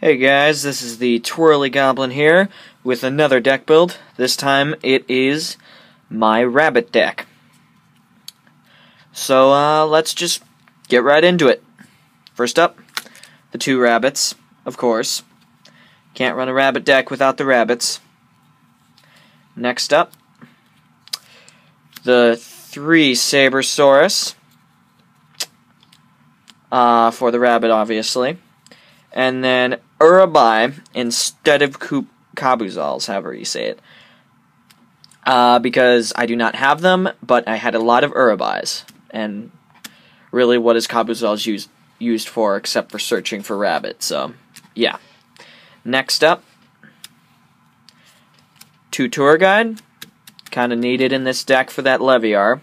Hey guys, this is the Twirly Goblin here with another deck build. This time it is my rabbit deck. So let's just get right into it. First up, the two rabbits, of course. Can't run a rabbit deck without the rabbits. Next up, the three Sabersaurus, for the rabbit obviously. And then Urabai instead of Kabuzals, however you say it. Because I do not have them, but I had a lot of Urabais. And really, what is Kabuzals used for except for searching for rabbits? So, yeah. Next up, two Tour Guide. Kind of needed in this deck for that Leviar.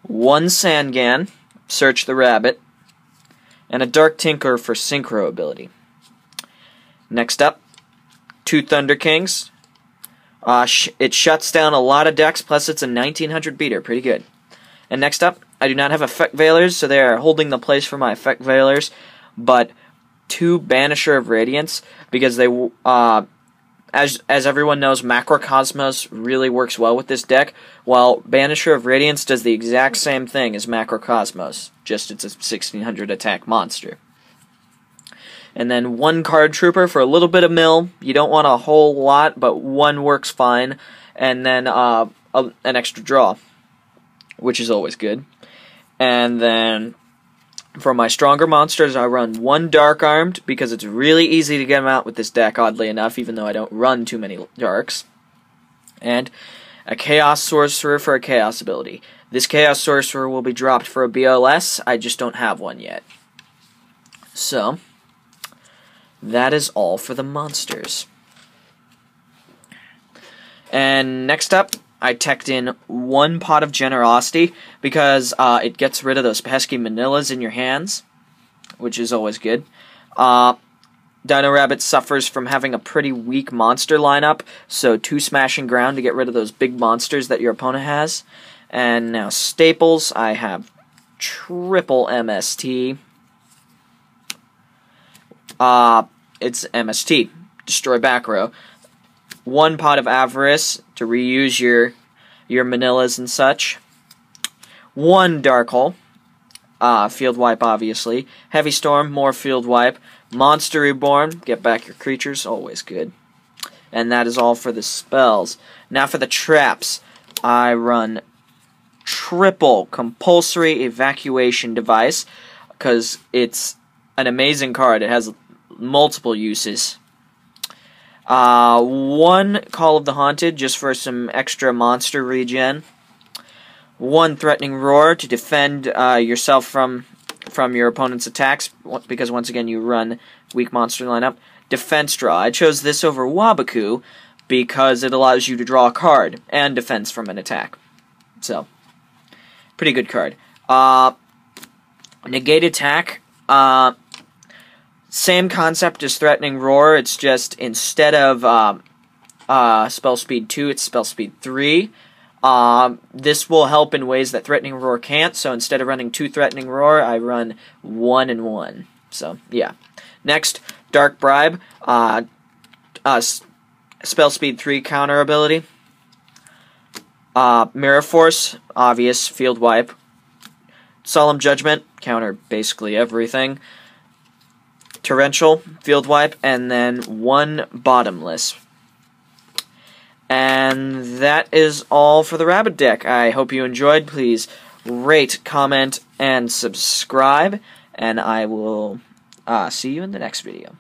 One Sangan, search the rabbit. And a Dark Tinker for Synchro ability. Next up, two Thunder Kings. It shuts down a lot of decks, plus it's a 1900 beater, pretty good. And next up, I do not have Effect Veilers, so they are holding the place for my Effect Veilers, but two Banisher of Radiance, because they, as everyone knows, Macrocosmos really works well with this deck, while Banisher of Radiance does the exact same thing as Macrocosmos, just it's a 1600 attack monster. And then one Card Trooper for a little bit of mill. You don't want a whole lot, but one works fine. And then an extra draw, which is always good. And then for my stronger monsters, I run one Dark Armed, because it's really easy to get them out with this deck, oddly enough, even though I don't run too many Darks. And a Chaos Sorcerer for a Chaos ability. This Chaos Sorcerer will be dropped for a BLS, I just don't have one yet. So, that is all for the monsters. And next up, I teched in one Pot of Generosity, because it gets rid of those pesky Manillas in your hands, which is always good. Dino Rabbit suffers from having a pretty weak monster lineup, so two Smashing Ground to get rid of those big monsters that your opponent has. And now staples, I have triple MST. It's MST, destroy back row. One Pot of Avarice to reuse your Manillas and such. One Dark Hole, field wipe obviously. Heavy Storm, more field wipe. Monster Reborn, get back your creatures, always good. And that is all for the spells. Now for the traps, I run triple Compulsory Evacuation Device, because it's an amazing card. It has multiple uses. One Call of the Haunted, just for some extra monster regen. One Threatening Roar to defend yourself from your opponent's attacks, because once again you run weak monster lineup. Defense Draw. I chose this over Wabaku because it allows you to draw a card and defense from an attack. So, pretty good card. Negate Attack. Same concept as Threatening Roar, it's just instead of spell speed 2, it's spell speed 3. This will help in ways that Threatening Roar can't, so instead of running 2 Threatening Roar, I run 1 and 1. So, yeah. Next, Dark Bribe. Spell speed 3 counter ability. Mirror Force, obvious, field wipe. Solemn Judgment, counter basically everything. Torrential, field wipe, and then one Bottomless. And that is all for the rabbit deck. I hope you enjoyed. Please rate, comment, and subscribe, and I will see you in the next video.